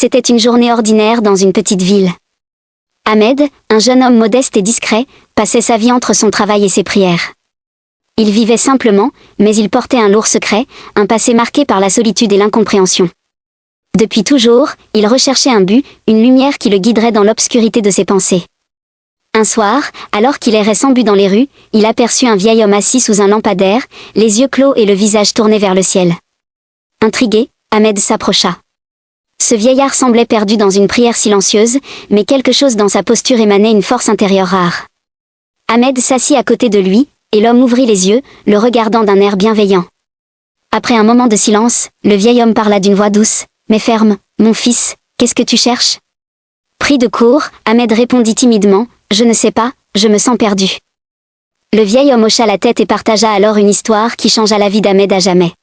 C'était une journée ordinaire dans une petite ville. Ahmed, un jeune homme modeste et discret, passait sa vie entre son travail et ses prières. Il vivait simplement, mais il portait un lourd secret, un passé marqué par la solitude et l'incompréhension. Depuis toujours, il recherchait un but, une lumière qui le guiderait dans l'obscurité de ses pensées. Un soir, alors qu'il errait sans but dans les rues, il aperçut un vieil homme assis sous un lampadaire, les yeux clos et le visage tourné vers le ciel. Intrigué, Ahmed s'approcha. Ce vieillard semblait perdu dans une prière silencieuse, mais quelque chose dans sa posture émanait une force intérieure rare. Ahmed s'assit à côté de lui, et l'homme ouvrit les yeux, le regardant d'un air bienveillant. Après un moment de silence, le vieil homme parla d'une voix douce, mais ferme. « Mon fils, qu'est-ce que tu cherches ?» Pris de court, Ahmed répondit timidement, « Je ne sais pas, je me sens perdu. » Le vieil homme hocha la tête et partagea alors une histoire qui changea la vie d'Ahmed à jamais.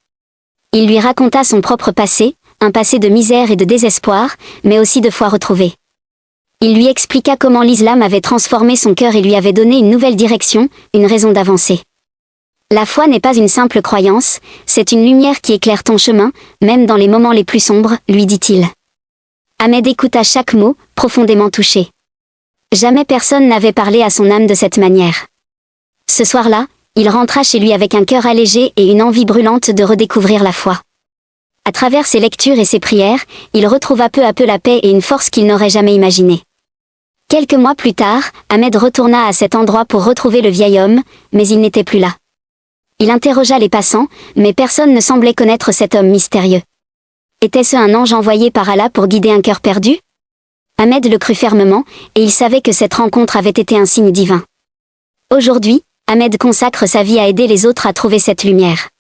Il lui raconta son propre passé, un passé de misère et de désespoir, mais aussi de foi retrouvée. Il lui expliqua comment l'islam avait transformé son cœur et lui avait donné une nouvelle direction, une raison d'avancer. La foi n'est pas une simple croyance, c'est une lumière qui éclaire ton chemin, même dans les moments les plus sombres, lui dit-il. Ahmed écouta chaque mot, profondément touché. Jamais personne n'avait parlé à son âme de cette manière. Ce soir-là, il rentra chez lui avec un cœur allégé et une envie brûlante de redécouvrir la foi. À travers ses lectures et ses prières, il retrouva peu à peu la paix et une force qu'il n'aurait jamais imaginée. Quelques mois plus tard, Ahmed retourna à cet endroit pour retrouver le vieil homme, mais il n'était plus là. Il interrogea les passants, mais personne ne semblait connaître cet homme mystérieux. Était-ce un ange envoyé par Allah pour guider un cœur perdu? Ahmed le crut fermement, et il savait que cette rencontre avait été un signe divin. Aujourd'hui, Ahmed consacre sa vie à aider les autres à trouver cette lumière.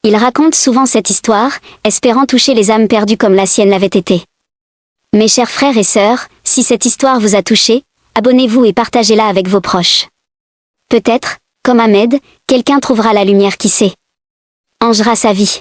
Il raconte souvent cette histoire, espérant toucher les âmes perdues comme la sienne l'avait été. Mes chers frères et sœurs, si cette histoire vous a touché, abonnez-vous et partagez-la avec vos proches. Peut-être, comme Ahmed, quelqu'un trouvera la lumière qui sait. Changera sa vie.